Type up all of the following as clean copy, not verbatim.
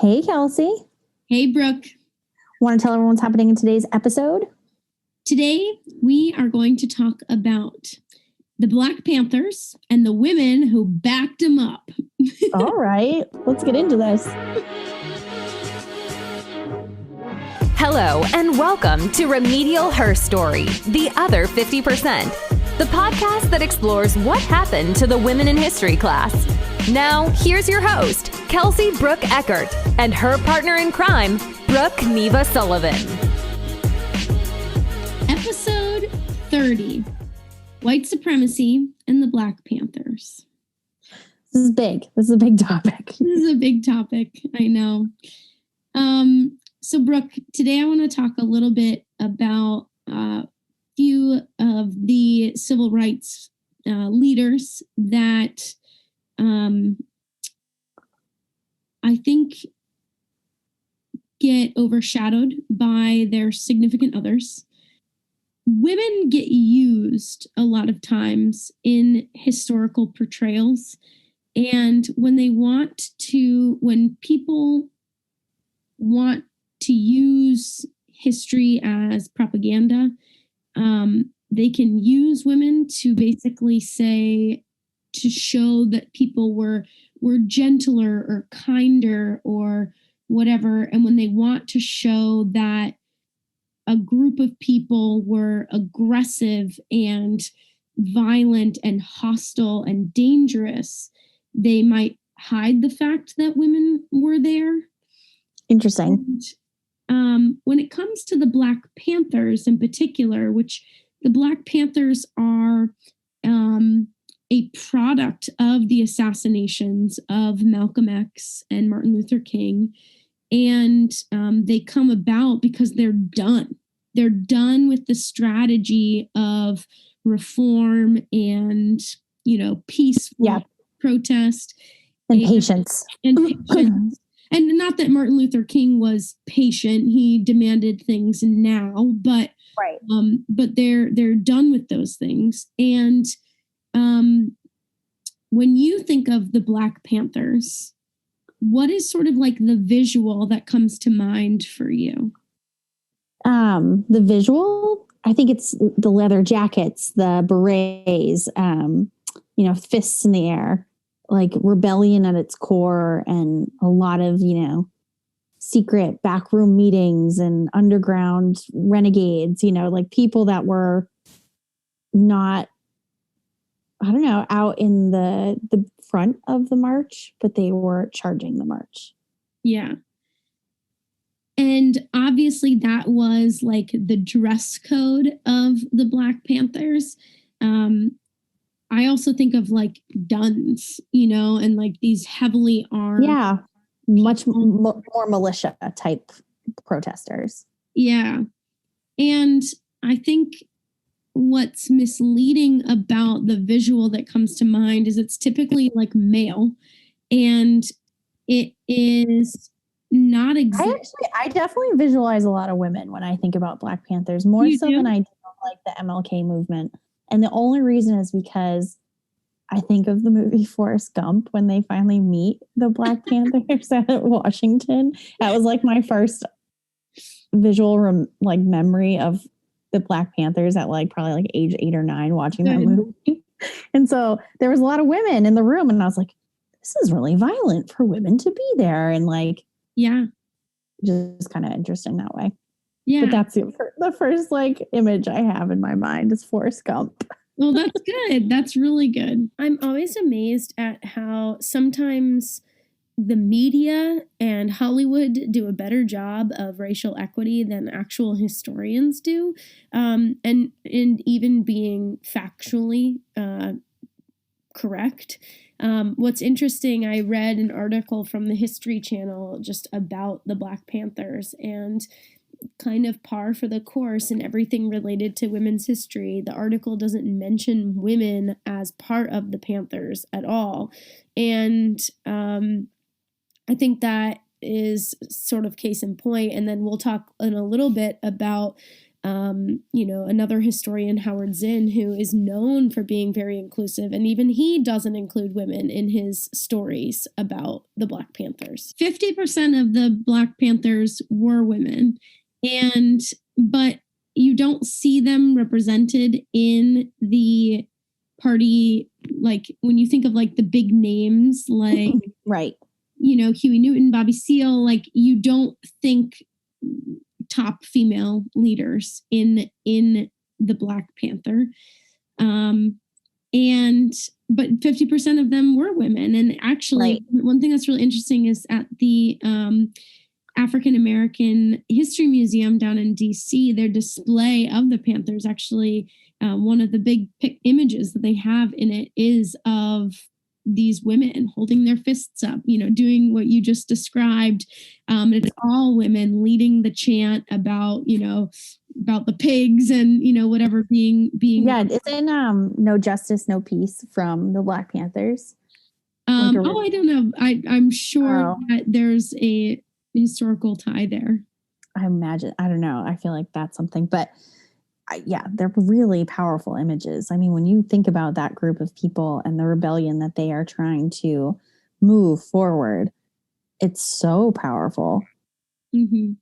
Hey, Kelsey. Hey, Brooke. Want to tell everyone what's happening in today's episode? Today, we are going to talk about the Black Panthers and the women who backed them up. All right, let's get into this. Hello, and welcome to Remedial Herstory, the other 50%, the podcast that explores what happened to the women in history class. Now, here's your host, Kelsey Brooke Eckert, and her partner in crime, Brooke Neva Sullivan. Episode 30, White Supremacy and the Black Panthers. This is big. This is a big topic. This is a big topic, I know. So, Brooke, today I want to talk a little bit about a few of the civil rights leaders that I think get overshadowed by their significant others. Women get used a lot of times in historical portrayals. And when people want to use history as propaganda, they can use women to basically to show that people were gentler or kinder or whatever. And when they want to show that a group of people were aggressive and violent and hostile and dangerous, they might hide the fact that women were there. Interesting. And, when it comes to the Black Panthers in particular, which the Black Panthers are a product of the assassinations of Malcolm X and Martin Luther King. And they come about because they're done. They're done with the strategy of reform and, peaceful protest. And patience. And patience. And not that Martin Luther King was patient. He demanded things now, but right. But they're done with those things. And when you think of the Black Panthers, what is sort of like the visual that comes to mind for you? The visual, I think it's the leather jackets, the berets, fists in the air, like rebellion at its core, and a lot of, secret backroom meetings and underground renegades, like people that were not, out in the front of the march, but they were charging the march. Yeah. And obviously that was like the dress code of the Black Panthers. I also think of like Duns, and like these heavily armed. Yeah. Much more militia type protesters. Yeah. And I think what's misleading about the visual that comes to mind is it's typically like male, and it is not exactly. I definitely visualize a lot of women when I think about Black Panthers, more so than I do like the MLK movement. And the only reason is because I think of the movie Forrest Gump when they finally meet the Black Panthers at Washington. That was like my first visual memory of the Black Panthers at probably age 8 or 9 watching that movie. And so there was a lot of women in the room, and I was like, this is really violent for women to be there. And just kind of interesting that way. Yeah. But that's the first image I have in my mind is Forrest Gump. Well, that's good. That's really good. I'm always amazed at how sometimes the media and Hollywood do a better job of racial equity than actual historians do, and even being factually correct. What's interesting, I read an article from the History Channel just about the Black Panthers, and kind of par for the course in everything related to women's history. The article doesn't mention women as part of the Panthers at all. And I think that is sort of case in point. And then we'll talk in a little bit about another historian, Howard Zinn, who is known for being very inclusive, and even he doesn't include women in his stories about the Black Panthers. 50% of the Black Panthers were women, but you don't see them represented in the party. Like when you think of like the big names, like right, Huey Newton, Bobby Seale, like you don't think top female leaders in the Black Panther. But 50% of them were women. And actually, one thing that's really interesting is at the African American History Museum down in DC, their display of the Panthers, actually, one of the big images that they have in it is of these women holding their fists up, doing what you just described. It's all women leading the chant about the pigs and, whatever being. Yeah, it's in No Justice, No Peace from the Black Panthers. I don't know. I'm sure that there's a historical tie there. I imagine. I don't know. I feel like that's something, but they're really powerful images. I mean, when you think about that group of people and the rebellion that they are trying to move forward, it's so powerful. Mm-hmm.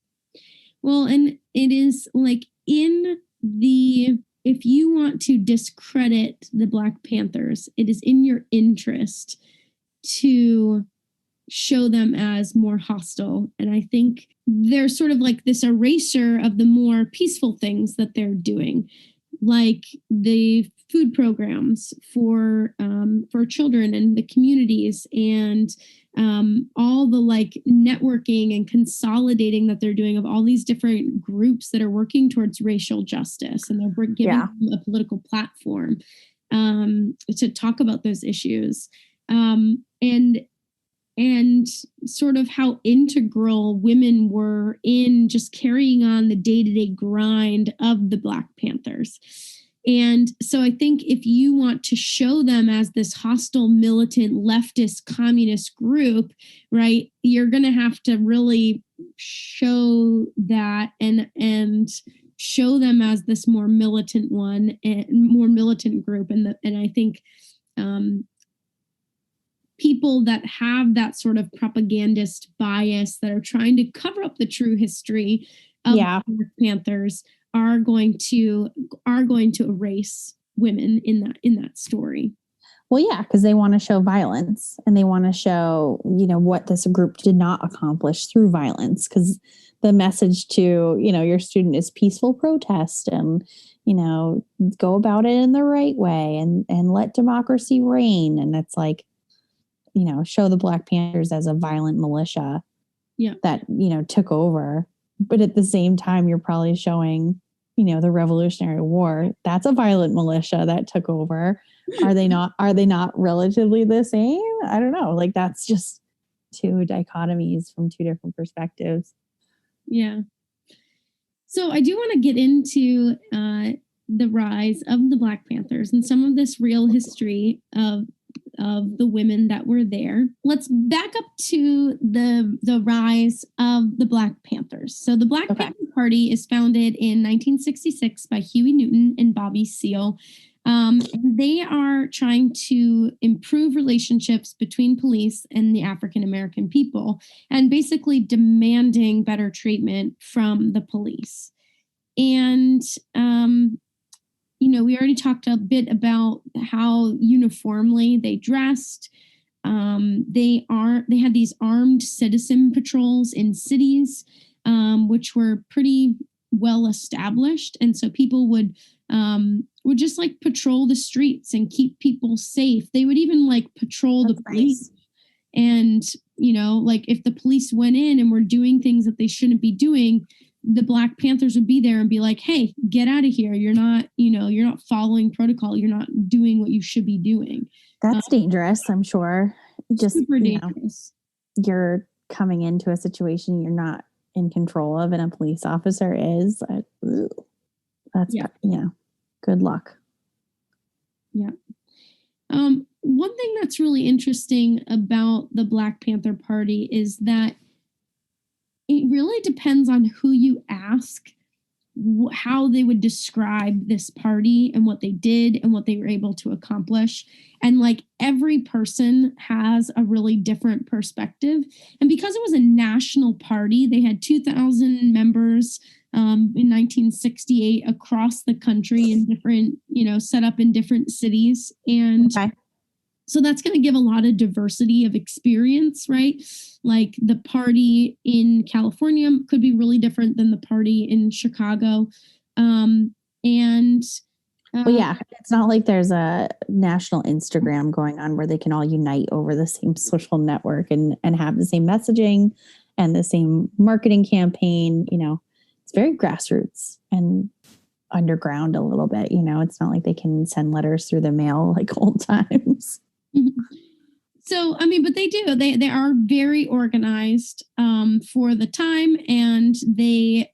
Well, and it is like if you want to discredit the Black Panthers, it is in your interest to show them as more hostile. And I think they're sort of like this erasure of the more peaceful things that they're doing, like the food programs for children and the communities, and all the like networking and consolidating that they're doing of all these different groups that are working towards racial justice, and they're giving them a political platform to talk about those issues. And sort of how integral women were in just carrying on the day-to-day grind of the Black Panthers. And so I think if you want to show them as this hostile, militant, leftist, communist group, right, you're going to have to really show that and show them as this more militant one and more militant group. And I think people that have that sort of propagandist bias that are trying to cover up the true history of the Black Panthers are going to erase women in that story. Well, yeah, because they want to show violence, and they want to show, what this group did not accomplish through violence, because the message to, your student is peaceful protest and, go about it in the right way and let democracy reign. And it's like, show the Black Panthers as a violent militia that, took over. But at the same time, you're probably showing, the Revolutionary War. That's a violent militia that took over. Are they not relatively the same? I don't know. Like, that's just two dichotomies from two different perspectives. Yeah. So I do want to get into the rise of the Black Panthers and some of this real history of the women that were there. Let's back up to the rise of the Black Panthers. So the Black Panther Party is founded in 1966 by Huey Newton and Bobby Seale. And they are trying to improve relationships between police and the African American people, and basically demanding better treatment from the police. And we already talked a bit about how uniformly they dressed. They had these armed citizen patrols in cities, which were pretty well established, and so people would just like patrol the streets and keep people safe. They would even like patrol the police. And like if the police went in and were doing things that they shouldn't be doing, the Black Panthers would be there and be like, hey, get out of here. You're not following protocol. You're not doing what you should be doing. That's dangerous, I'm sure. Just super dangerous. You're coming into a situation you're not in control of, and a police officer is. That's good luck. Yeah. One thing that's really interesting about the Black Panther Party is that it really depends on who you ask how they would describe this party and what they did and what they were able to accomplish. And like every person has a really different perspective. And because it was a national party, they had 2,000 members in 1968 across the country in different, set up in different cities. And so that's going to give a lot of diversity of experience, right? Like the party in California could be really different than the party in Chicago. It's not like there's a national Instagram going on where they can all unite over the same social network and have the same messaging and the same marketing campaign. It's very grassroots and underground a little bit. It's not like they can send letters through the mail like old times. So, but they do. They are very organized for the time, and they.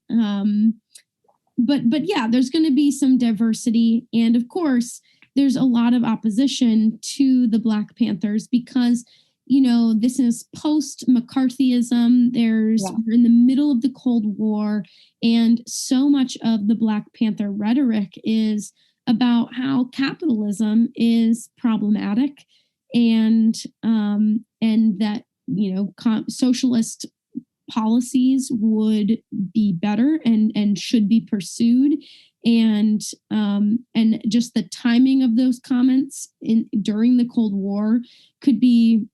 But yeah, there's going to be some diversity, and of course, there's a lot of opposition to the Black Panthers because this is post McCarthyism. We're in the middle of the Cold War, and so much of the Black Panther rhetoric is about how capitalism is problematic. And that, socialist policies would be better and should be pursued. And just the timing of those comments during the Cold War could be.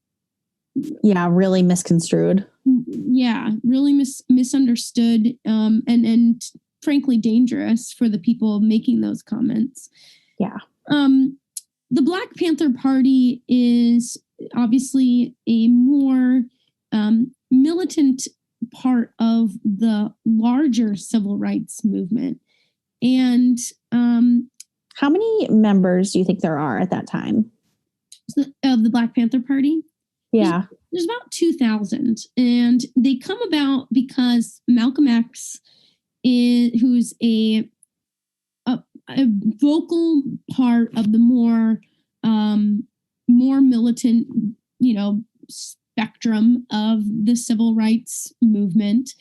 Yeah, really misconstrued. Yeah, really misunderstood and frankly dangerous for the people making those comments. Yeah. The Black Panther Party is obviously a more militant part of the larger civil rights movement. And how many members do you think there are at that time? Of the Black Panther Party? Yeah. There's about 2,000. And they come about because Malcolm X, who's a vocal part of the more militant, spectrum of the civil rights movement,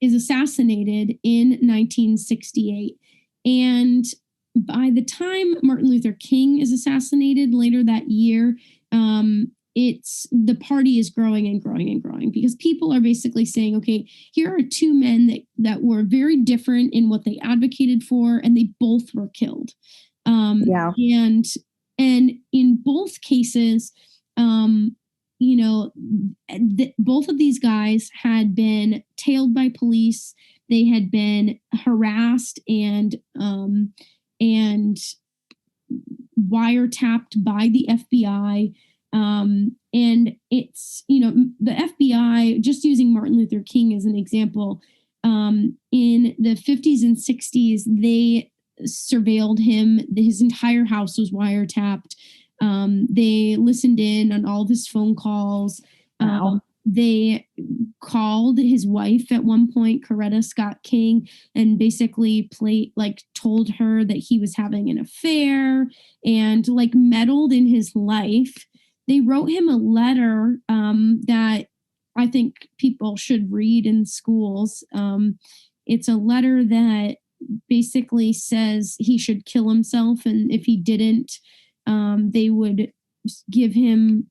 is assassinated in 1968. And by the time Martin Luther King is assassinated later that year, the party is growing and growing and growing because people are basically saying, okay, here are two men that were very different in what they advocated for, and they both were killed. And in both cases, both of these guys had been tailed by police. They had been harassed and wiretapped by the FBI. And it's, the FBI, just using Martin Luther King as an example, in the 50s and 60s, they surveilled him. His entire house was wiretapped. They listened in on all of his phone calls. Wow. They called his wife at one point, Coretta Scott King, and basically told her that he was having an affair and meddled in his life. They wrote him a letter that I think people should read in schools. It's a letter that basically says he should kill himself, and if he didn't, they would give him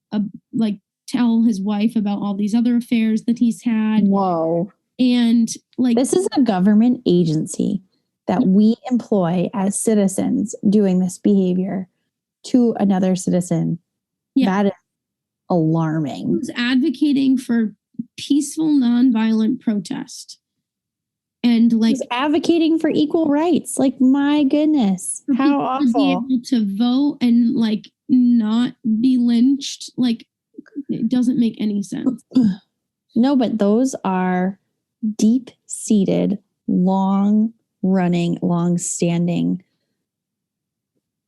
tell his wife about all these other affairs that he's had. Whoa. And this is a government agency that we employ as citizens doing this behavior to another citizen. Yeah. That is alarming. He was advocating for peaceful, nonviolent protest. And he's advocating for equal rights. My goodness. How awful. To be able to vote and not be lynched. It doesn't make any sense. No, but those are deep-seated, long-running, long-standing.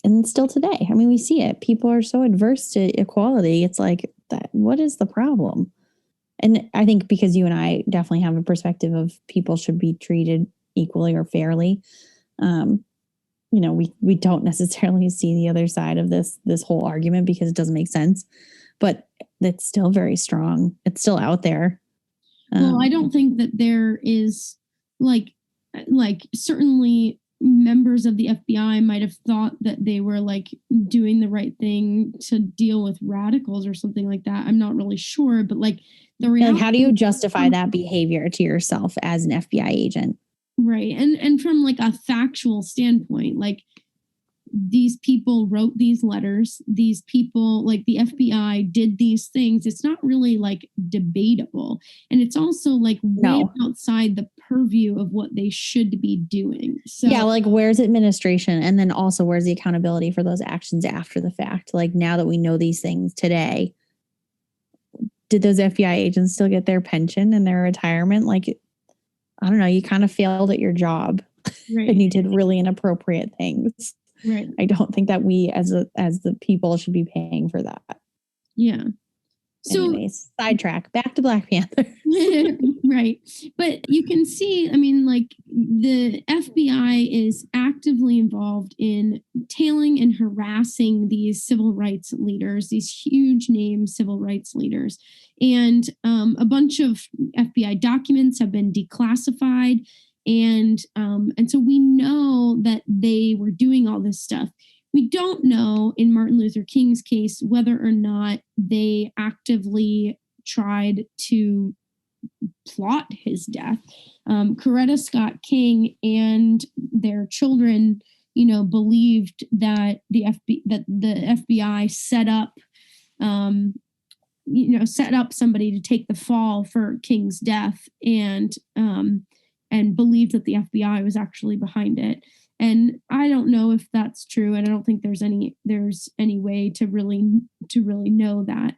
And still today, we see it. People are so adverse to equality. It's that. What is the problem? And I think because you and I definitely have a perspective of people should be treated equally or fairly. We don't necessarily see the other side of this whole argument because it doesn't make sense. But it's still very strong. It's still out there. Well, I don't think that there is like certainly members of the FBI might have thought that they were like doing the right thing to deal with radicals or something like that. I'm not really sure, but like the reality, like, how do you justify that behavior to yourself as an FBI agent? Right. And from like a factual standpoint, like these people wrote these letters, these people, like the FBI did these things. It's not really like debatable. And it's also like way outside the purview of what they should be doing. So yeah, like where's administration? And then also where's the accountability for those actions after the fact? Like now that we know these things today, did those FBI agents still get their pension and their retirement? Like, I don't know, you kind of failed at your job and you did really inappropriate things. Right. I don't think that we as the people should be paying for that. Yeah. So anyways, sidetrack, back to Black Panther. Right. But you can see, I mean, like the FBI is actively involved in tailing and harassing these civil rights leaders, these huge name civil rights leaders. And a bunch of FBI documents have been declassified. And so we know that they were doing all this stuff. We don't know in Martin Luther King's case whether or not they actively tried to plot his death. Coretta Scott King and their children, believed that the FBI set up somebody to take the fall for King's death, and believed that the FBI was actually behind it. And I don't know if that's true, and I don't think there's any way to really know that.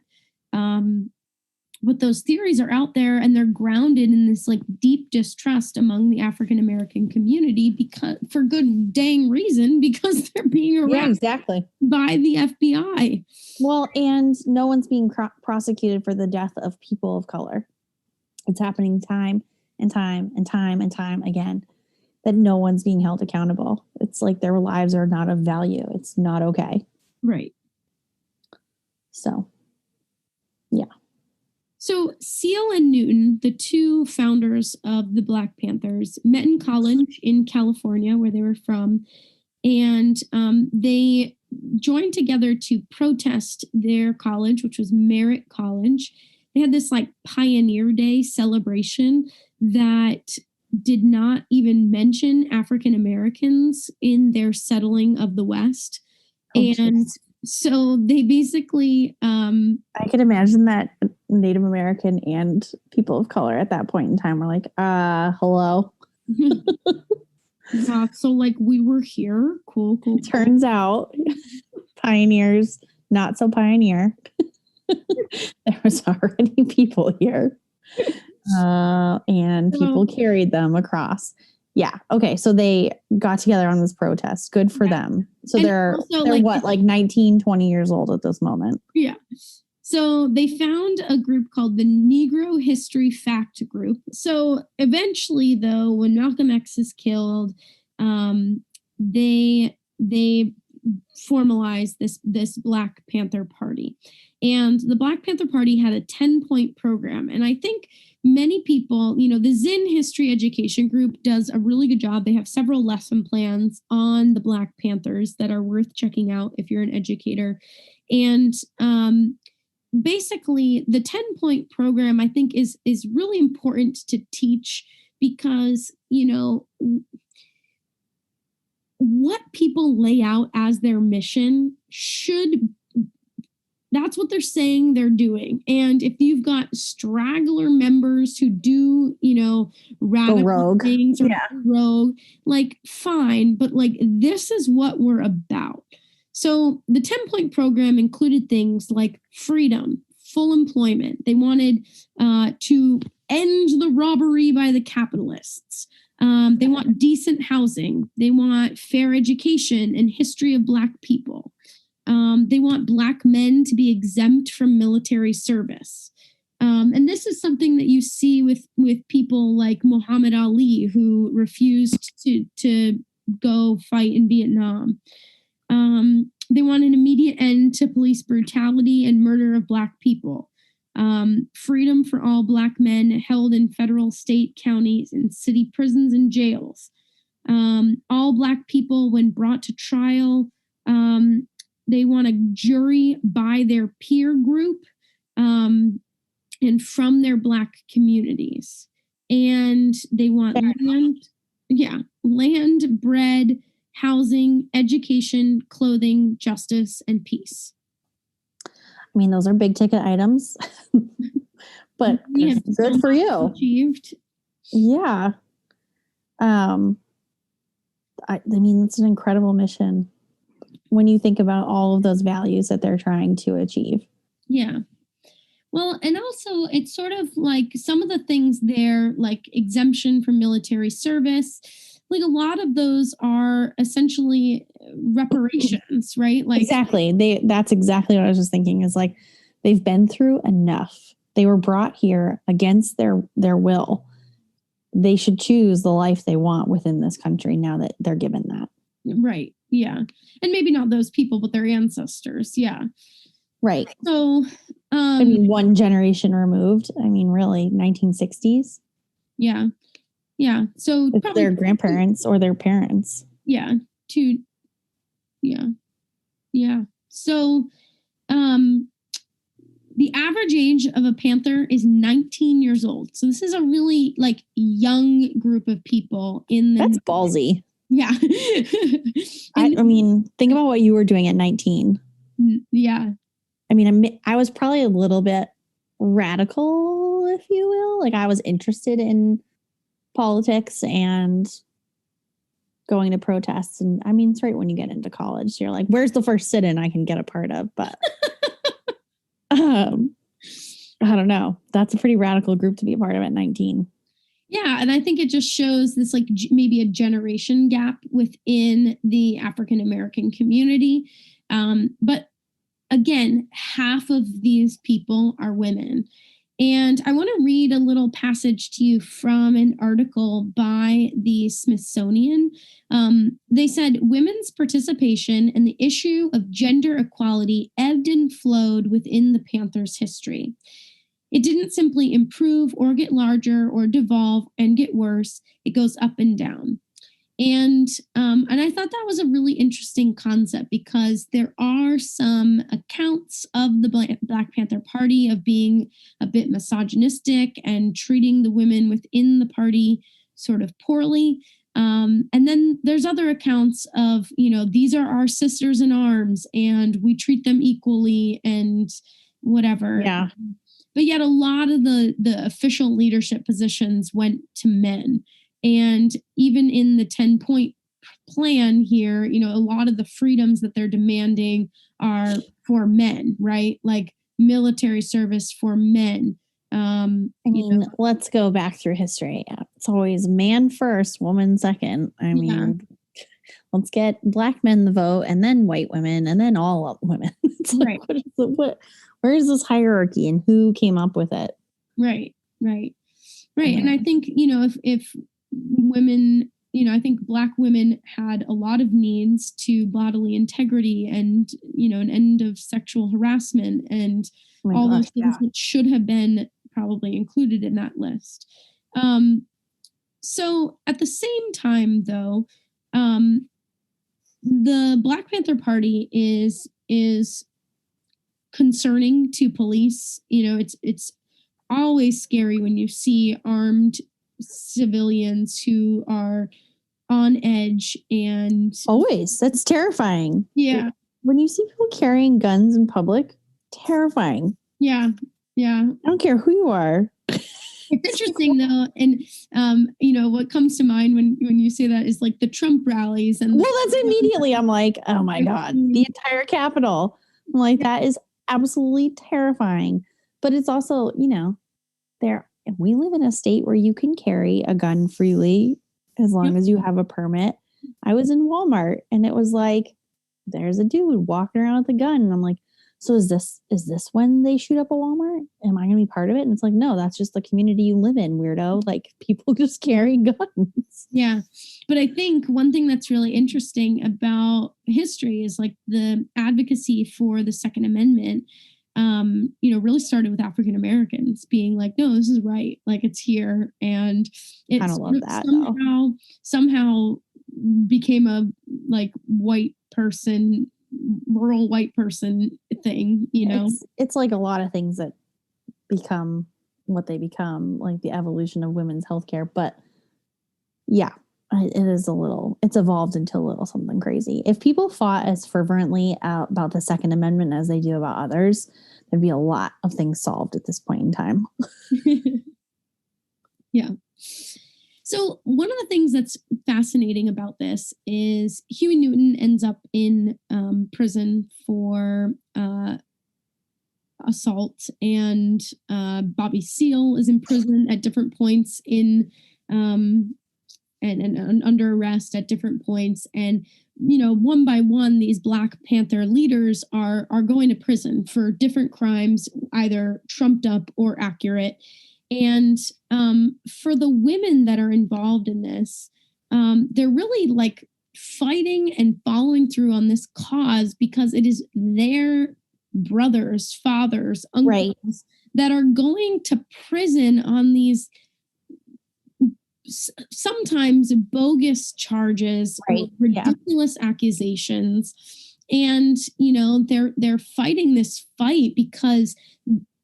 But those theories are out there, and they're grounded in this like deep distrust among the African American community, because for good dang reason, because they're being harassed by the FBI. Well, and no one's being prosecuted for the death of people of color. It's happening time and time and time and time again, that no one's being held accountable. It's like their lives are not of value. It's not okay. Right. So, yeah. So Ceanne and Newton, the two founders of the Black Panthers, met in college in California, where they were from, and they joined together to protest their college, which was Merritt College. They had this like Pioneer Day celebration that did not even mention African Americans in their settling of the West. So they basically I could imagine that Native American and people of color at that point in time were like, hello. So like we were here. Cool. Turns out pioneers, not so pioneer. There was already people here. And people carried them across. Yeah. Okay. So they got together on this protest. Good for them. So they're like 19, 20 years old at this moment. Yeah. So they found a group called the Negro History Fact Group. So eventually, though, when Malcolm X is killed, they formalized this Black Panther Party. And the Black Panther Party had a 10-point program. And I think many people, the Zinn History Education Group does a really good job. They have several lesson plans on the Black Panthers that are worth checking out if you're an educator. And basically, the 10-point program, I think, is really important to teach because, what people lay out as their mission that's what they're saying they're doing. And if you've got straggler members who do, radical things or rogue, like fine, but like this is what we're about. So the 10-point program included things like freedom, full employment. They wanted to end the robbery by the capitalists. They want decent housing. They want fair education and history of Black people. They want Black men to be exempt from military service. And this is something that you see with people like Muhammad Ali, who refused to go fight in Vietnam. They want an immediate end to police brutality and murder of Black people. Freedom for all Black men held in federal, state, counties, and city prisons and jails. All Black people, when brought to trial, they want a jury by their peer group and from their Black communities. And they want land, bread, housing, education, clothing, justice, and peace. I mean, those are big ticket items, but good for you. Achieved. Yeah. I mean, it's an incredible mission when you think about all of those values that they're trying to achieve. Yeah. Well, and also it's sort of like some of the things there, like exemption from military service, like a lot of those are essentially reparations, right? Like exactly. That's exactly what I was just thinking, is like, they've been through enough. They were brought here against their will. They should choose the life they want within this country now that they're given that. Right. Yeah. And maybe not those people, but their ancestors. Yeah. Right. So, I mean, one generation removed. I mean, really, 1960s. Yeah. Yeah. So it's their grandparents or their parents. Yeah. Yeah. Yeah. So, the average age of a Panther is 19 years old. So this is a really like young group of people in the. That's ballsy. Yeah. I mean, think about what you were doing at 19. Yeah. I mean, I was probably a little bit radical, if you will. Like, I was interested in politics and going to protests. And I mean, it's right when you get into college, you're like, where's the first sit-in I can get a part of? But I don't know. That's a pretty radical group to be a part of at 19. Yeah. And I think it just shows this like maybe a generation gap within the African-American community. But again, half of these people are women. And I want to read a little passage to you from an article by the Smithsonian. They said women's participation in the issue of gender equality ebbed and flowed within the Panthers' history. It didn't simply improve or get larger or devolve and get worse. It goes up and down. And I thought that was a really interesting concept because there are some accounts of the Black Panther Party of being a bit misogynistic and treating the women within the party sort of poorly. And then there's other accounts of, you know, these are our sisters in arms and we treat them equally and whatever. Yeah. But yet a lot of the official leadership positions went to men. And even in the 10-point plan here, you know, a lot of the freedoms that they're demanding are for men, right? Like military service for men. I mean, let's go back through history. It's always man first, woman second. I mean, let's get Black men the vote and then white women and then all women. It's like, right. Where is this hierarchy and who came up with it? Right. And I think, you know, if women, you know, I think Black women had a lot of needs to bodily integrity and, you know, an end of sexual harassment and those things that should have been probably included in that list. So at the same time, though, the Black Panther Party is concerning to police. You know, it's always scary when you see armed civilians who are on edge and that's terrifying. Yeah. When you see people carrying guns in public, terrifying. Yeah. I don't care who you are. It's interesting though. And, you know, what comes to mind when you say that is like the Trump rallies. And that's immediately, I'm like, oh my God, the entire Capitol. I'm like, that is absolutely terrifying. But it's also, you know, we live in a state where you can carry a gun freely as long as you have a permit. I was in Walmart and it was like, there's a dude walking around with a gun. And I'm like, so is this when they shoot up a Walmart? Am I going to be part of it? And it's like, no, that's just the community you live in, weirdo. Like, people just carry guns. Yeah. But I think one thing that's really interesting about history is like the advocacy for the Second Amendment, you know, really started with African Americans being like, no, this is right. Like, it's here. And it's I don't love that somehow became a like white person, rural white person thing, you know? It's like a lot of things that become what they become, like the evolution of women's healthcare. But yeah, it's evolved into a little something crazy. If people fought as fervently about the Second Amendment as they do about others, there'd be a lot of things solved at this point in time. Yeah. So one of the things that's fascinating about this is Huey Newton ends up in prison for assault, and Bobby Seale is in prison at different points in and under arrest at different points. And, you know, one by one, these Black Panther leaders are going to prison for different crimes, either trumped up or accurate. And for the women that are involved in this, they're really like fighting and following through on this cause because it is their brothers, fathers, uncles that are going to prison on these sometimes bogus charges, ridiculous accusations. And, you know, they're fighting this fight because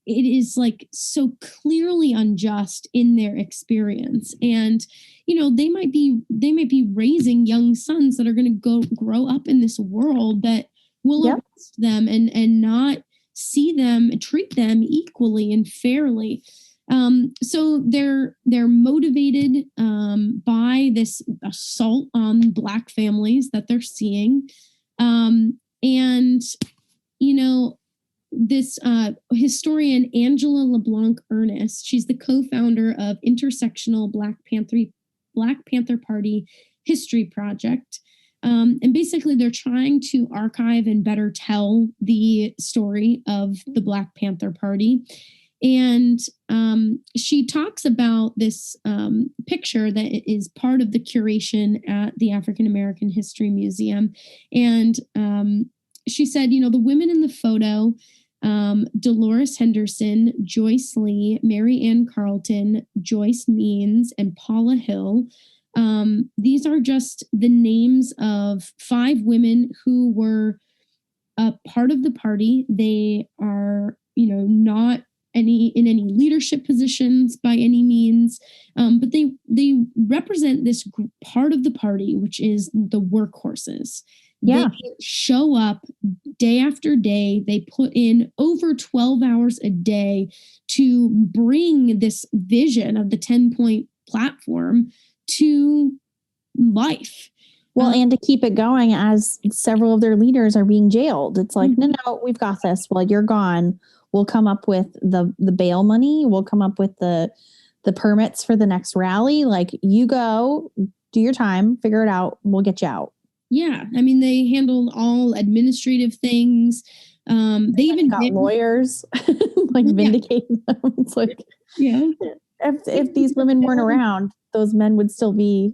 it is like so clearly unjust in their experience. And, you know, they might be raising young sons that are going to grow up in this world that will arrest them and not see them, treat them equally and fairly. So they're motivated by this assault on Black families that they're seeing. And, you know, this historian Angela LeBlanc Ernest, she's the co-founder of Intersectional Black Panther Party History Project. And basically they're trying to archive and better tell the story of the Black Panther Party. And she talks about this picture that is part of the curation at the African American History Museum. And she said, you know, the women in the photo, Dolores Henderson, Joyce Lee, Mary Ann Carlton, Joyce Means, and Paula Hill. These are just the names of 5 women who were a part of the party. They are, you know, not in any leadership positions by any means, but they represent this part of the party, which is the workhorses. Yeah. They show up day after day. They put in over 12 hours a day to bring this vision of the 10-point platform to life. Well, and to keep it going as several of their leaders are being jailed. It's like, no, we've got this. Well, you're gone. We'll come up with the bail money. We'll come up with the permits for the next rally. Like, you go, do your time, figure it out. We'll get you out. Yeah. I mean, they handled all administrative things. They even got lawyers, like vindicating them. It's like, if these women weren't around, those men would still be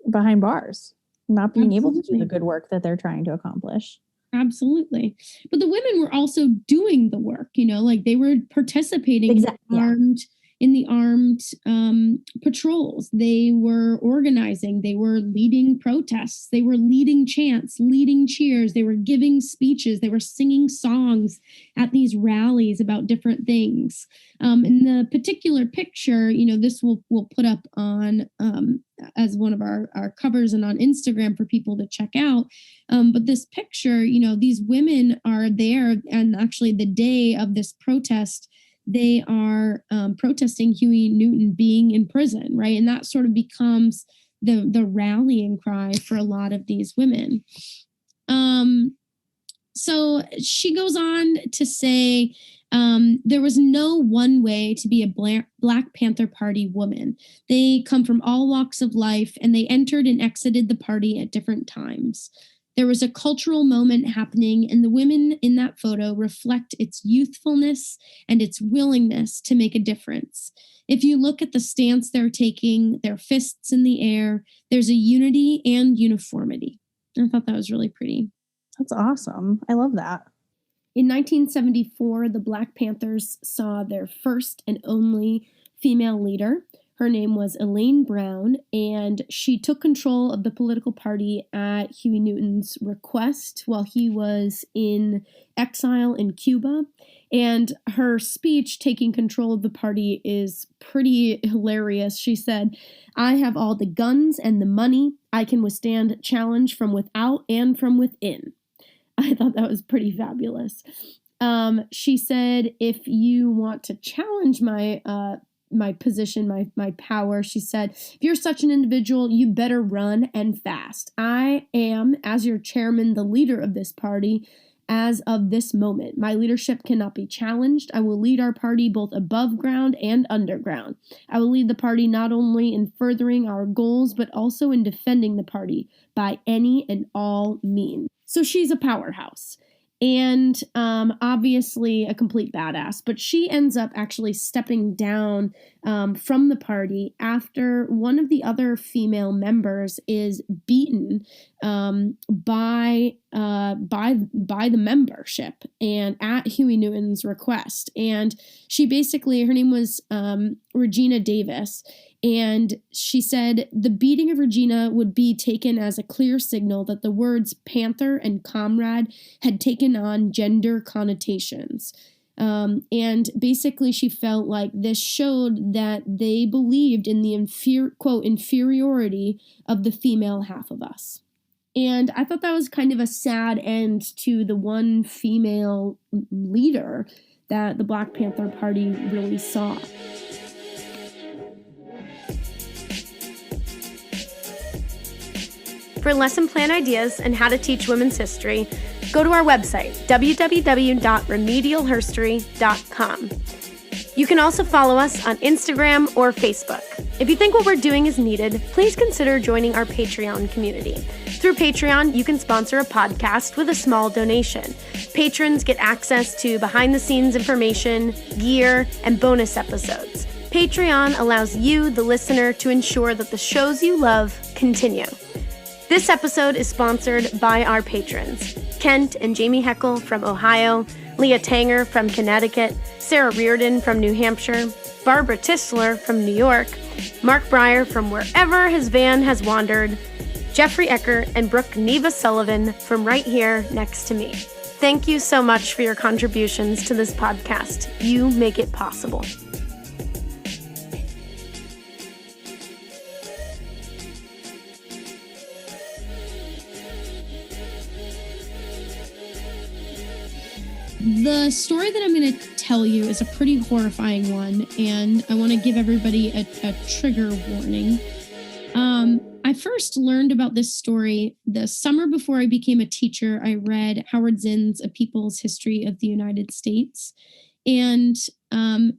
behind bars, not being able to do the good work that they're trying to accomplish. Absolutely. But the women were also doing the work, you know, like they were participating in the armed patrols. They were organizing. They were leading protests. They were leading chants, leading cheers. They were giving speeches. They were singing songs at these rallies about different things. In the particular picture, you know, this we'll put up on as one of our covers and on Instagram for people to check out. But this picture, you know, these women are there, and actually the day of this protest, they are protesting Huey Newton being in prison, right? And that sort of becomes the rallying cry for a lot of these women. So she goes on to say, there was no one way to be a Black Panther Party woman. They come from all walks of life, and they entered and exited the party at different times. There was a cultural moment happening, and the women in that photo reflect its youthfulness and its willingness to make a difference. If you look at the stance they're taking, their fists in the air, there's a unity and uniformity. I thought that was really pretty. That's awesome. I love that. In 1974, the Black Panthers saw their first and only female leader. Her name was Elaine Brown, and she took control of the political party at Huey Newton's request while he was in exile in Cuba. And her speech taking control of the party is pretty hilarious. She said, "I have all the guns and the money. I can withstand challenge from without and from within." I thought that was pretty fabulous. She said, "If you want to challenge my position, my power," she said, "if you're such an individual, you better run and fast. I am, as your chairman, the leader of this party as of this moment. My leadership cannot be challenged. I will lead our party both above ground and underground. I will lead the party not only in furthering our goals, but also in defending the party by any and all means." So she's a powerhouse. And obviously a complete badass. But she ends up actually stepping down from the party after one of the other female members is beaten by the membership and at Huey Newton's request. And she basically, her name was Regina Davis. And she said the beating of Regina would be taken as a clear signal that the words panther and comrade had taken on gender connotations. And basically she felt like this showed that they believed in the quote, inferiority of the female half of us. And I thought that was kind of a sad end to the one female leader that the Black Panther Party really saw. For lesson plan ideas and how to teach women's history, go to our website, www.remedialherstory.com. You can also follow us on Instagram or Facebook. If you think what we're doing is needed, please consider joining our Patreon community. Through Patreon, you can sponsor a podcast with a small donation. Patrons get access to behind-the-scenes information, gear, and bonus episodes. Patreon allows you, the listener, to ensure that the shows you love continue. This episode is sponsored by our patrons: Kent and Jamie Heckel from Ohio, Leah Tanger from Connecticut, Sarah Reardon from New Hampshire, Barbara Tisler from New York, Mark Breyer from wherever his van has wandered, Jeffrey Eckert and Brooke Neva Sullivan from right here next to me. Thank you so much for your contributions to this podcast. You make it possible. The story that I'm going to tell you is a pretty horrifying one, and I want to give everybody a trigger warning. I first learned about this story the summer before I became a teacher. I read Howard Zinn's A People's History of the United States, and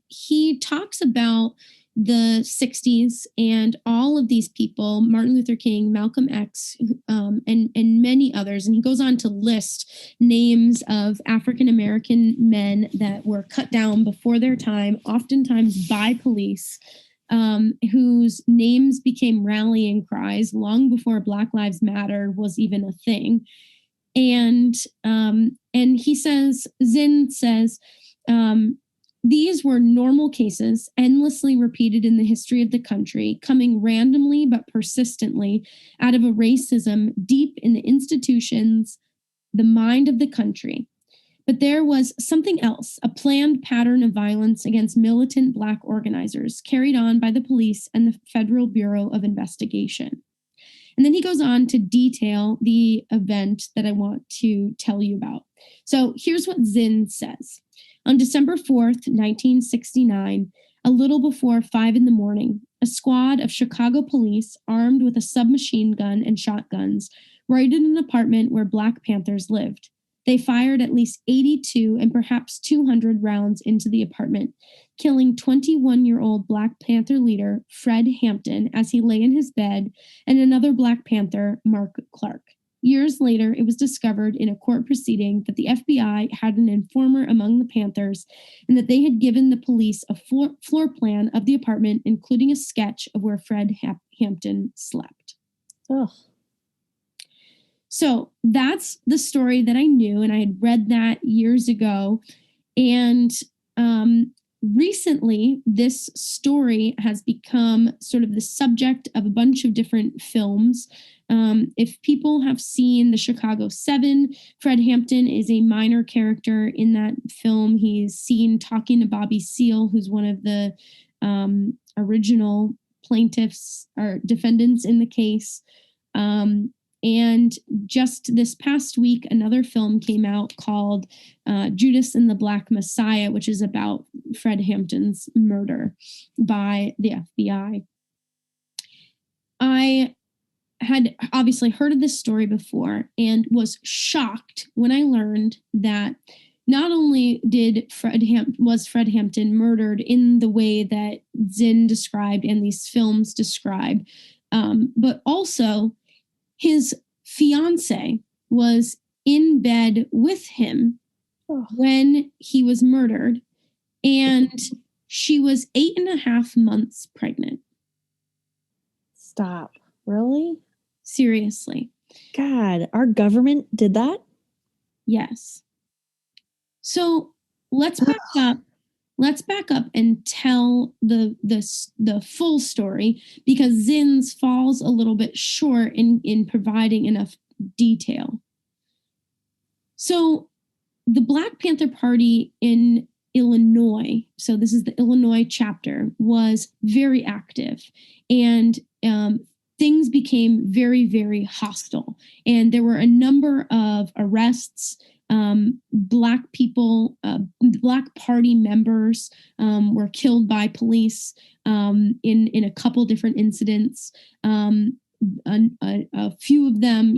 he talks about the 60s and all of these people, Martin Luther King, Malcolm X, and many others. And he goes on to list names of African-American men that were cut down before their time, oftentimes by police, whose names became rallying cries long before Black Lives Matter was even a thing. And he says, Zinn says, these were normal cases, endlessly repeated in the history of the country, coming randomly but persistently out of a racism deep in the institutions, the mind of the country. But there was something else, a planned pattern of violence against militant Black organizers carried on by the police and the Federal Bureau of Investigation. And then he goes on to detail the event that I want to tell you about. So here's what Zinn says. On December 4th, 1969, a little before 5 a.m, a squad of Chicago police armed with a submachine gun and shotguns raided an apartment where Black Panthers lived. They fired at least 82 and perhaps 200 rounds into the apartment, killing 21-year-old Black Panther leader Fred Hampton as he lay in his bed, and another Black Panther, Mark Clark. Years later, it was discovered in a court proceeding that the FBI had an informer among the Panthers and that they had given the police a floor plan of the apartment, including a sketch of where Fred Hampton slept. Ugh. So that's the story that I knew, and I had read that years ago. And recently, this story has become sort of the subject of a bunch of different films. If people have seen the Chicago 7, Fred Hampton is a minor character in that film. He's seen talking to Bobby Seale, who's one of the original plaintiffs or defendants in the case. And just this past week, another film came out called Judas and the Black Messiah, which is about Fred Hampton's murder by the FBI. I had obviously heard of this story before and was shocked when I learned that not only was Fred Hampton murdered in the way that Zinn described and these films describe, but also his fiance was in bed with him when he was murdered, and she was 8.5 months pregnant. Stop. Really? Seriously. God, our government did that? Yes. So let's back up. Let's back up and tell the full story, because Zinn's falls a little bit short in providing enough detail. So the Black Panther Party in Illinois, so this is the Illinois chapter, was very active, and things became very, very hostile. And there were a number of arrests. Black people, Black Party members were killed by police in a couple different incidents. A few of them,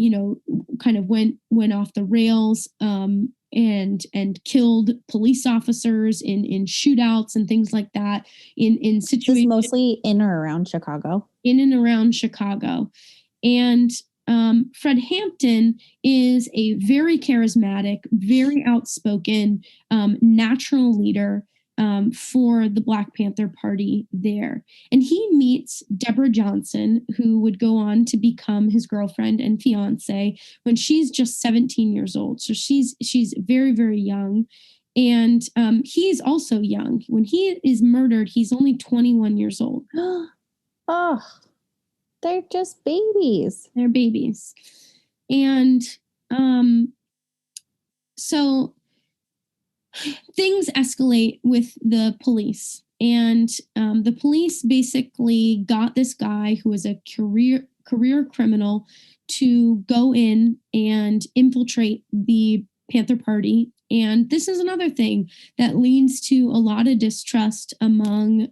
kind of went off the rails and killed police officers in shootouts and things like that. In situations this mostly in or around Chicago. In and around Chicago, and Fred Hampton is a very charismatic, very outspoken, natural leader for the Black Panther Party there. And he meets Deborah Johnson, who would go on to become his girlfriend and fiance when she's just 17 years old. So she's very, very young. And he's also young. When he is murdered, he's only 21 years old. Oh, they're just babies. They're babies. And so things escalate with the police. And the police basically got this guy who was a career criminal to go in and infiltrate the Panther Party. And this is another thing that leads to a lot of distrust among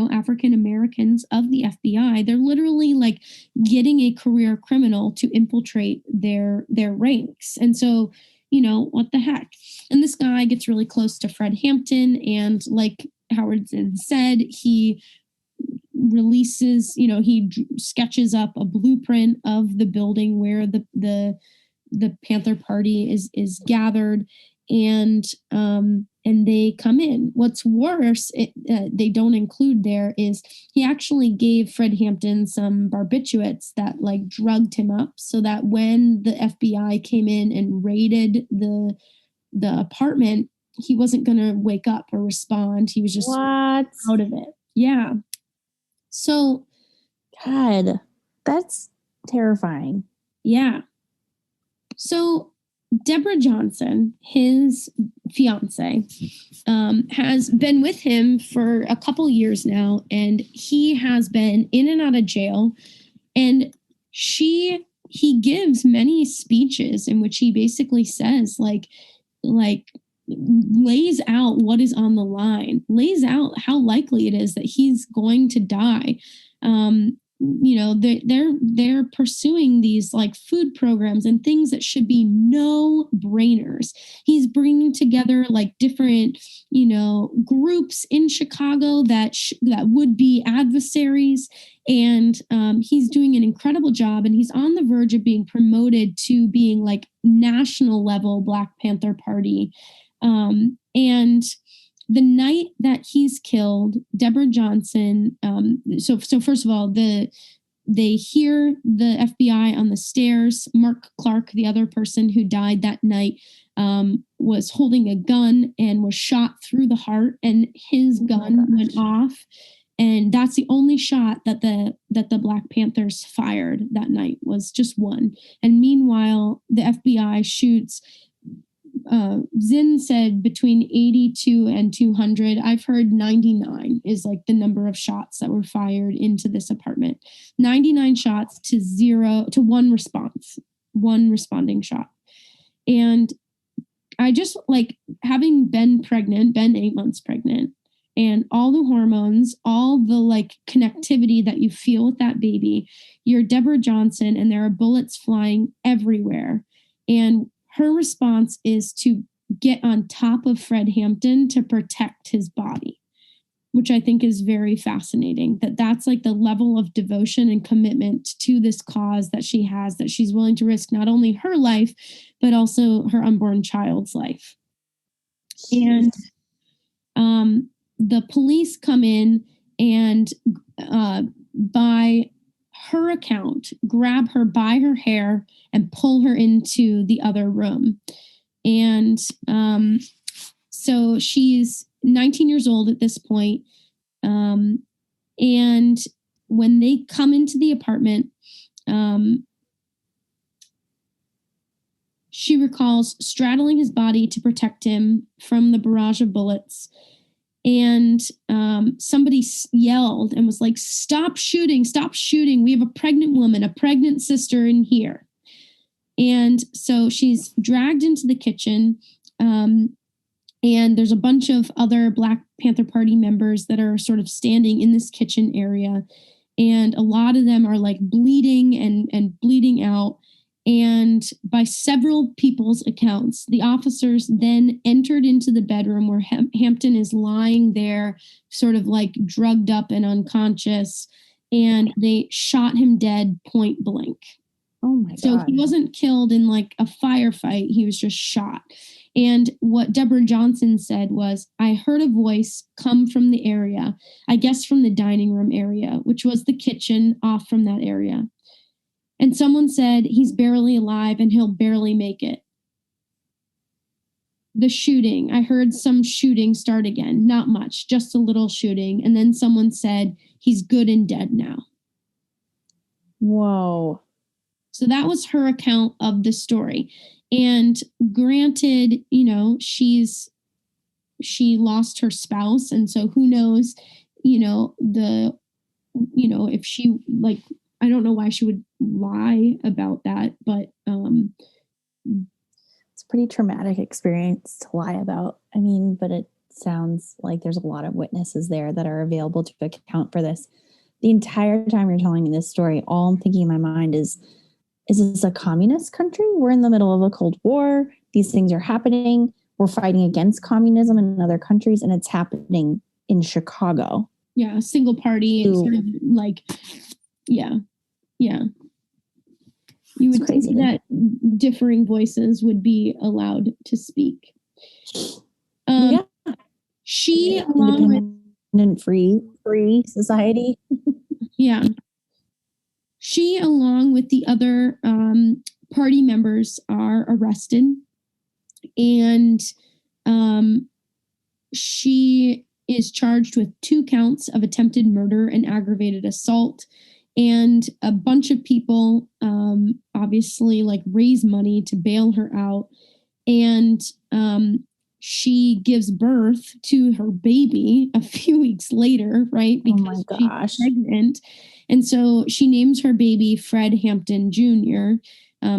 African Americans of the FBI. They're literally like getting a career criminal to infiltrate their ranks. And so, what the heck? And this guy gets really close to Fred Hampton. And like Howard Zinn said, he releases, he sketches up a blueprint of the building where the Panther Party is gathered. And they come in. What's worse, they don't include there, is he actually gave Fred Hampton some barbiturates that like drugged him up, so that when the FBI came in and raided the apartment, he wasn't going to wake up or respond. He was just out of it. Yeah. So, God, that's terrifying. Yeah. So Deborah Johnson, his fiance, has been with him for a couple years now, and he has been in and out of jail. And he gives many speeches in which he basically says, like lays out what is on the line, lays out how likely it is that he's going to die. They're pursuing these like food programs and things that should be no brainers. He's bringing together like different, groups in Chicago that would be adversaries. And he's doing an incredible job. And he's on the verge of being promoted to being like national level Black Panther Party. And the night that he's killed, Deborah Johnson, so first of all, the they hear the FBI on the stairs. Mark Clark, the other person who died that night, was holding a gun and was shot through the heart, and his gun went off. And that's the only shot that the Black Panthers fired that night, was just one. And meanwhile, the FBI shoots, Zinn said between 82 and 200. I've heard 99 is like the number of shots that were fired into this apartment. 99 shots to one response, one responding shot. And I just, like, having been 8 months pregnant, and all the hormones, all the, like, connectivity that you feel with that baby, you're Deborah Johnson and there are bullets flying everywhere. And her response is to get on top of Fred Hampton to protect his body, which I think is very fascinating. That's like the level of devotion and commitment to this cause that she has, that she's willing to risk not only her life, but also her unborn child's life. And the police come in and, by her account, grab her by her hair and pull her into the other room. And so she's 19 years old at this point. And when they come into the apartment, she recalls straddling his body to protect him from the barrage of bullets. And somebody yelled and was like, stop shooting, stop shooting. We have a pregnant woman, a pregnant sister in here. And so she's dragged into the kitchen. And there's a bunch of other Black Panther Party members that are sort of standing in this kitchen area. And a lot of them are like bleeding and bleeding out. And by several people's accounts, the officers then entered into the bedroom where Hampton is lying there, sort of like drugged up and unconscious, and they shot him dead point blank. Oh my God. So he wasn't killed in like a firefight. He was just shot. And what Deborah Johnson said was, I heard a voice come from the area, I guess from the dining room area, which was the kitchen off from that area. And someone said, he's barely alive and he'll barely make it. The shooting, I heard some shooting start again. Not much, just a little shooting. And then someone said, he's good and dead now. Whoa. So that was her account of the story. And granted, you know, she lost her spouse. And so who knows, if she, like, I don't know why she would lie about that, but it's a pretty traumatic experience to lie about. I mean, but it sounds like there's a lot of witnesses there that are available to account for this. The entire time you're telling me this story, all I'm thinking in my mind is this a communist country? We're in the middle of a Cold War. These things are happening. We're fighting against communism in other countries, and it's happening in Chicago. Yeah, a single party, sort of like, yeah. You would think that differing voices would be allowed to speak. She, along with free society. Yeah. She, along with the other party members, are arrested, and she is charged with 2 counts of attempted murder and aggravated assault. And a bunch of people obviously like raise money to bail her out. And she gives birth to her baby a few weeks later, right? Because she's pregnant. And so she names her baby Fred Hampton Jr.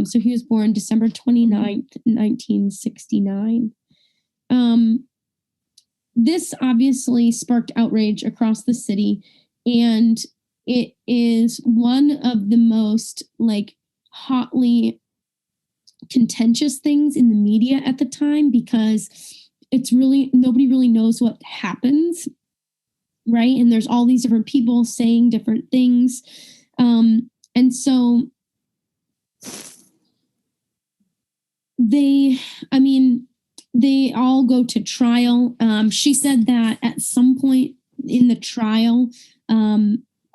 So he was born December 29th, 1969. This obviously sparked outrage across the city, and it is one of the most like hotly contentious things in the media at the time, because it's really, nobody really knows what happens, right? And there's all these different people saying different things. And so they all go to trial. She said that at some point in the trial,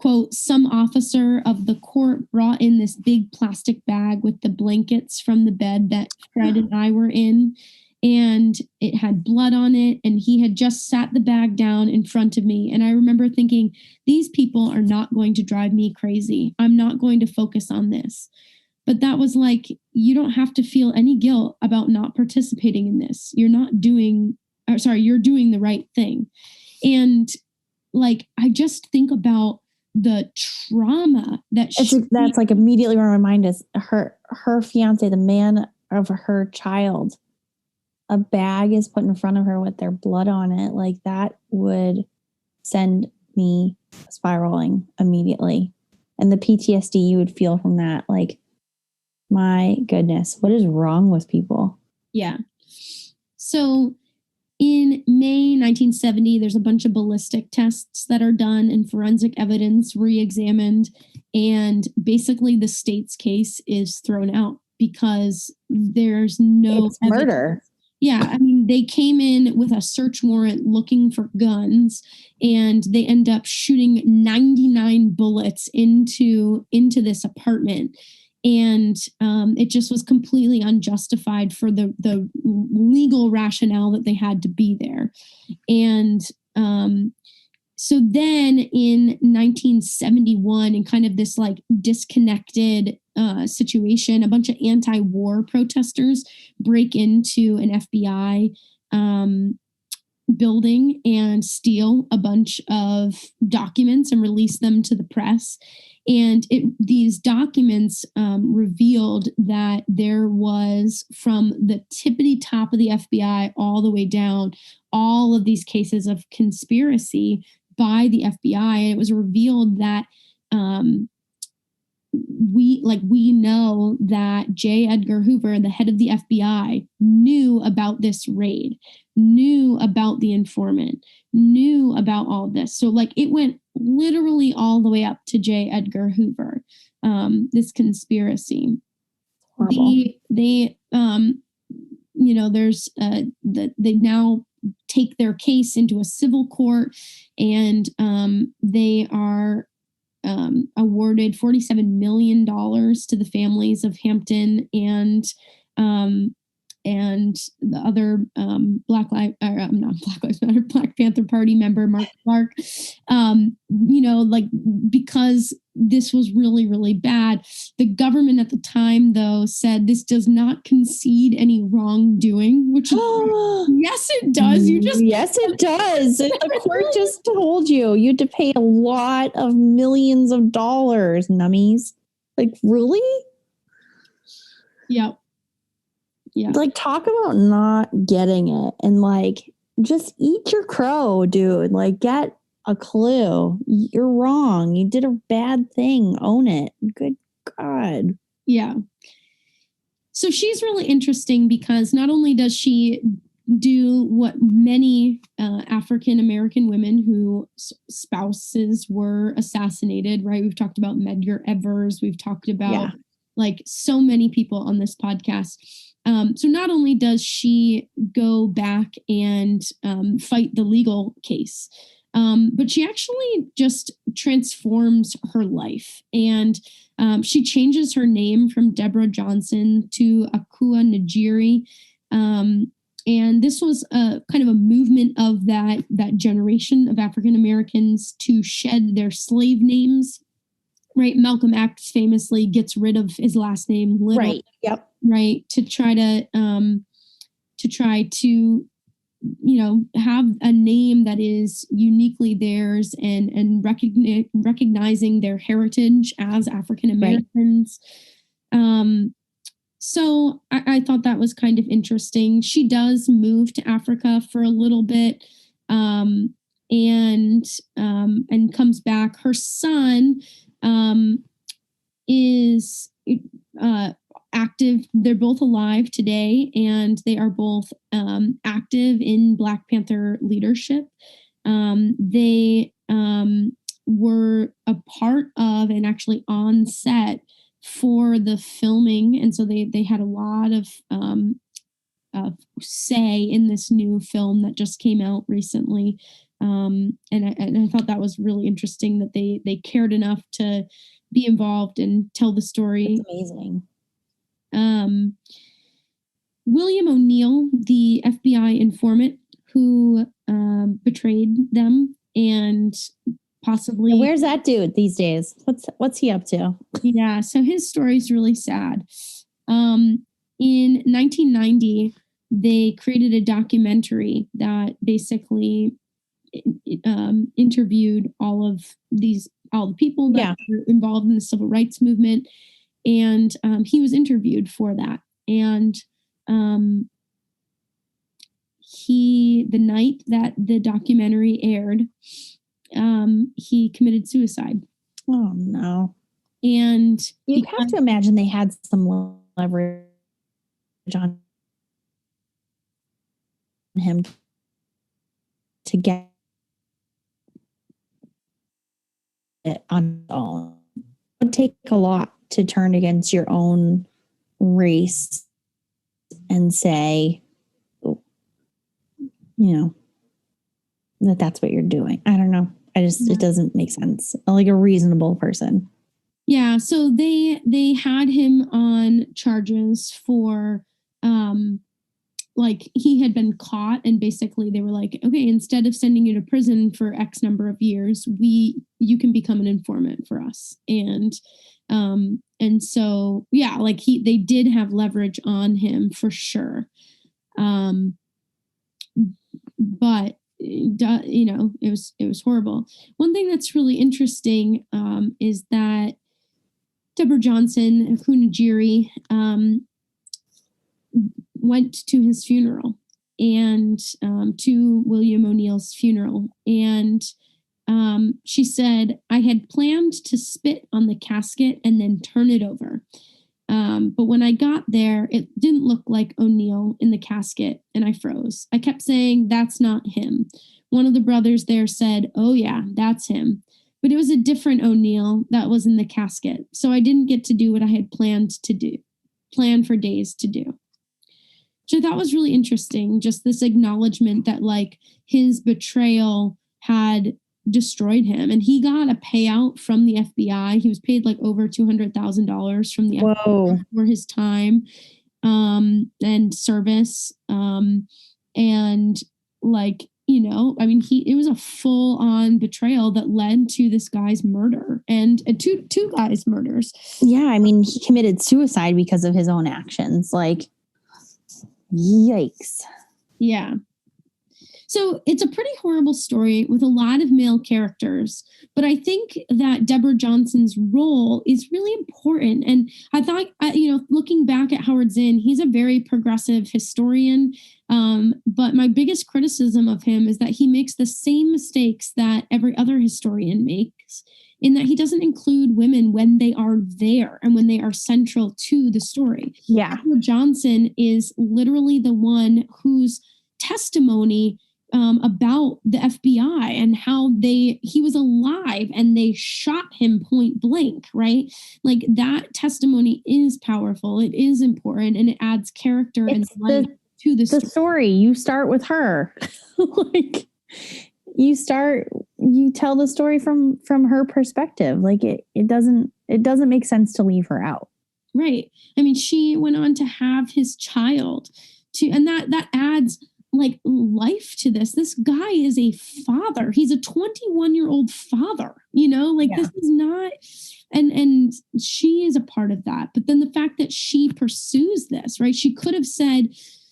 quote, some officer of the court brought in this big plastic bag with the blankets from the bed that Fred and I were in, and it had blood on it, and he had just sat the bag down in front of me. And I remember thinking, these people are not going to drive me crazy. I'm not going to focus on this. But that was like, you don't have to feel any guilt about not participating in this. You're doing the right thing. And like, I just think about the trauma that's like immediately remind us her fiance, the man of her child, a bag is put in front of her with their blood on it. Like, that would send me spiraling immediately. And the PTSD you would feel from that, like, my goodness, what is wrong with people? Yeah. So in May 1970, there's a bunch of ballistic tests that are done and forensic evidence re-examined. And basically the state's case is thrown out because there's no it's murder. Yeah, I mean, they came in with a search warrant looking for guns, and they end up shooting 99 bullets into this apartment. And it just was completely unjustified for the legal rationale that they had to be there. And so then in 1971, in kind of this like disconnected situation, a bunch of anti-war protesters break into an FBI building and steal a bunch of documents and release them to the press. And these documents revealed that there was, from the tippity top of the FBI all the way down, all of these cases of conspiracy by the FBI. And it was revealed that we know that J. Edgar Hoover, the head of the FBI, knew about this raid, knew about the informant, knew about all this. So like, it went literally all the way up to J. Edgar Hoover, this conspiracy. They they now take their case into a civil court, and they are awarded $47 million to the families of Hampton and the other Black Panther Party member, Mark Clark, because this was really, really bad. The government at the time, though, said this does not concede any wrongdoing, which yes, it does. Yes, it does. The court just told you had to pay a lot of millions of dollars, nummies. Like, really? Yep. Yeah. Like, talk about not getting it, and like, just eat your crow, dude. Like, get a clue. You're wrong. You did a bad thing. Own it. Good God. Yeah. So she's really interesting because not only does she do what many African American women whose spouses were assassinated, right? We've talked about Medgar Evers. We've talked about like so many people on this podcast. So not only does she go back and fight the legal case, but she actually just transforms her life. And she changes her name from Deborah Johnson to Akua Najiri. And this was a kind of a movement of that generation of African Americans to shed their slave names. Right. Malcolm X famously gets rid of his last name. Little, right. Yep. Right. To try to, have a name that is uniquely theirs and recognizing their heritage as African Americans. Right. So I thought that was kind of interesting. She does move to Africa for a little bit, and comes back. Her son is active. They're both alive today, and they are both active in Black Panther leadership. They were a part of and actually on set for the filming, and so they had a lot of say in this new film that just came out recently. And I thought that was really interesting that they cared enough to be involved and tell the story. It's amazing. William O'Neill, the FBI informant who betrayed them and possibly... Where's that dude these days? What's he up to? Yeah, so his story is really sad. In 1990, they created a documentary that basically interviewed all the people that were involved in the civil rights movement, and he was interviewed for that. And the night that the documentary aired, he committed suicide. Oh no! And you have to imagine they had some leverage on him to get it on his own. It would take a lot to turn against your own race and say, that's what you're doing. I don't know. It doesn't make sense. Like a reasonable person. Yeah. So they had him on charges for, like he had been caught, and basically they were like, okay, instead of sending you to prison for X number of years, you can become an informant for us. And so, yeah, like they did have leverage on him for sure. But it was horrible. One thing that's really interesting, is that Deborah Johnson, Kunajiri, went to his funeral and to William O'Neill's funeral. And she said, I had planned to spit on the casket and then turn it over. But when I got there, it didn't look like O'Neill in the casket, and I froze. I kept saying, that's not him. One of the brothers there said, oh yeah, that's him. But it was a different O'Neill that was in the casket. So I didn't get to do what I had planned for days to do. Which I thought was really interesting. Just this acknowledgement that like his betrayal had destroyed him, and he got a payout from the FBI. He was paid like over $200,000 from the FBI for his time and service. And like, it was a full on betrayal that led to this guy's murder and two guys' murders. Yeah. He committed suicide because of his own actions. Like, yikes. Yeah. So it's a pretty horrible story with a lot of male characters, but I think that Deborah Johnson's role is really important. And I thought, looking back at Howard Zinn, he's a very progressive historian. But my biggest criticism of him is that he makes the same mistakes that every other historian makes, in that he doesn't include women when they are there and when they are central to the story. Yeah. Deborah Johnson is literally the one whose testimony about the FBI and how he was alive and they shot him point blank, right? Like that testimony is powerful. It is important, and it adds character and life to the story. You start with her. Like you tell the story from her perspective. Like it doesn't make sense to leave her out. Right. She went on to have his child and that adds like life to this. This guy is a father. He's a 21-year-old father, This is not, and she is a part of that. But then the fact that she pursues this, right? She could have said,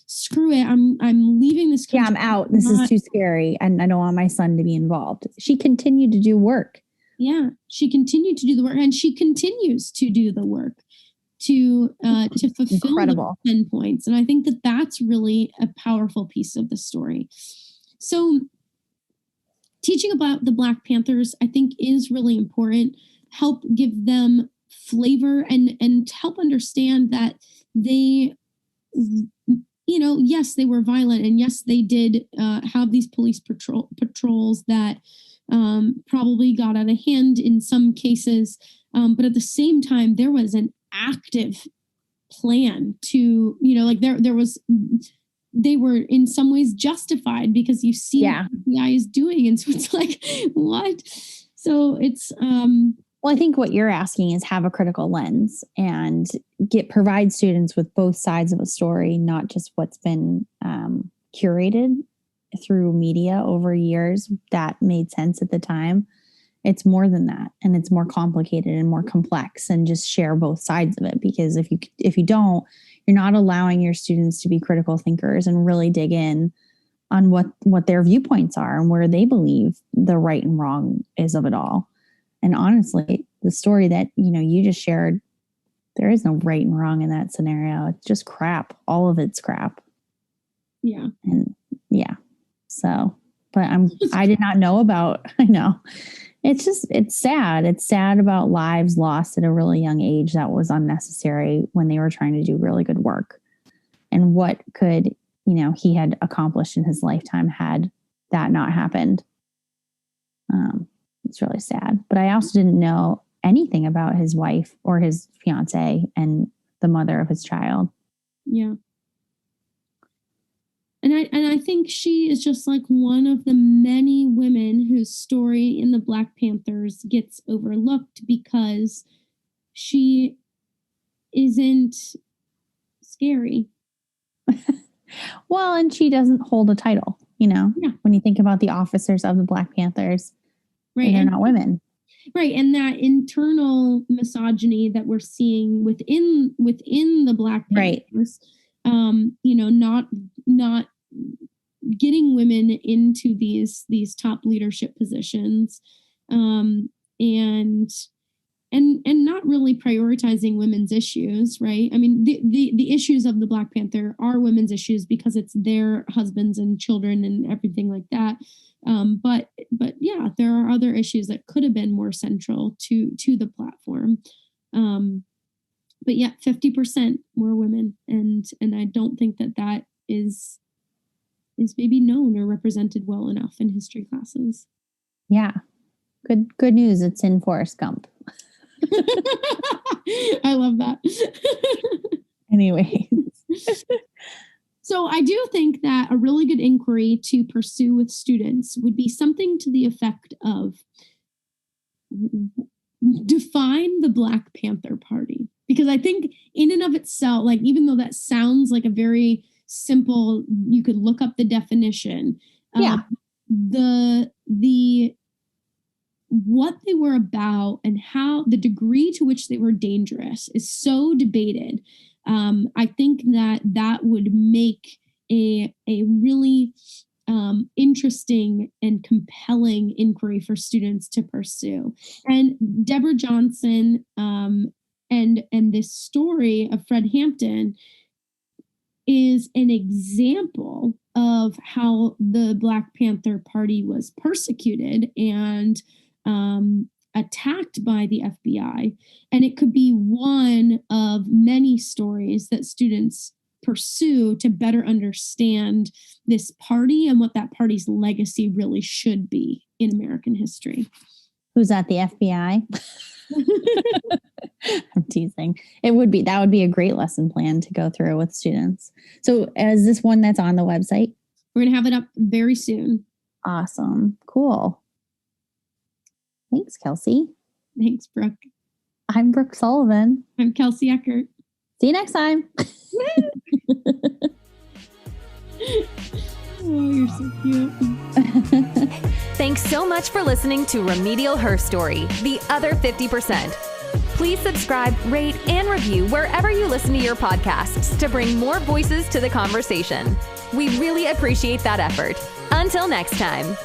screw it. I'm leaving this country. Yeah, I'm out. This is too scary. And I don't want my son to be involved. She continued to do work. Yeah. She continued to do the work, and she continues to do the work to fulfill the 10 points. And I think that that's really a powerful piece of the story. So teaching about the Black Panthers, I think, is really important. Help give them flavor and help understand that they, yes, they were violent, and yes, they did have these police patrols that probably got out of hand in some cases. But at the same time, there was an active plan to, there was they were in some ways justified because you see what the FBI is doing. And so it's like, what? So it's, well, I think what you're asking is have a critical lens and provide students with both sides of a story, not just what's been curated through media over years that made sense at the time. It's more than that, and it's more complicated and more complex, and just share both sides of it. Because if you don't, you're not allowing your students to be critical thinkers and really dig in on what their viewpoints are and where they believe the right and wrong is of it all. And honestly, the story that, you just shared, there is no right and wrong in that scenario. It's just crap. All of it's crap. Yeah. And yeah. So, but I did not know about, I know. It's sad. It's sad about lives lost at a really young age that was unnecessary when they were trying to do really good work. And what could, he had accomplished in his lifetime had that not happened. It's really sad. But I also didn't know anything about his wife or his fiance and the mother of his child. Yeah. And I think she is just like one of the many women whose story in the Black Panthers gets overlooked because she isn't scary. Well, and she doesn't hold a title, when you think about the officers of the Black Panthers, right? They're not women. Right. And that internal misogyny that we're seeing within the Black Panthers, right. Not getting women into these top leadership positions, and not really prioritizing women's issues, right? I mean, the issues of the Black Panther are women's issues because it's their husbands and children and everything like that. But yeah, there are other issues that could have been more central to the platform. But yeah, 50% were women, and I don't think that is maybe known or represented well enough in history classes. Yeah. Good news. It's in Forrest Gump. I love that. Anyway. So I do think that a really good inquiry to pursue with students would be something to the effect of define the Black Panther Party. Because I think in and of itself, like, even though that sounds like a very simple, you could look up the definition. The what they were about and how the degree to which they were dangerous is so debated. I think that would make a really interesting and compelling inquiry for students to pursue. And Deborah Johnson and this story of Fred Hampton is an example of how the Black Panther Party was persecuted and attacked by the FBI. And it could be one of many stories that students pursue to better understand this party and what that party's legacy really should be in American history. Who's at the FBI? I'm teasing. That would be a great lesson plan to go through with students. So is this one that's on the website? We're going to have it up very soon. Awesome. Cool. Thanks, Kelsey. Thanks, Brooke. I'm Brooke Sullivan. I'm Kelsey Eckert. See you next time. Oh, you're so cute. Thanks so much for listening to Remedial Herstory, the other 50%. Please subscribe, rate, and review wherever you listen to your podcasts to bring more voices to the conversation. We really appreciate that effort. Until next time.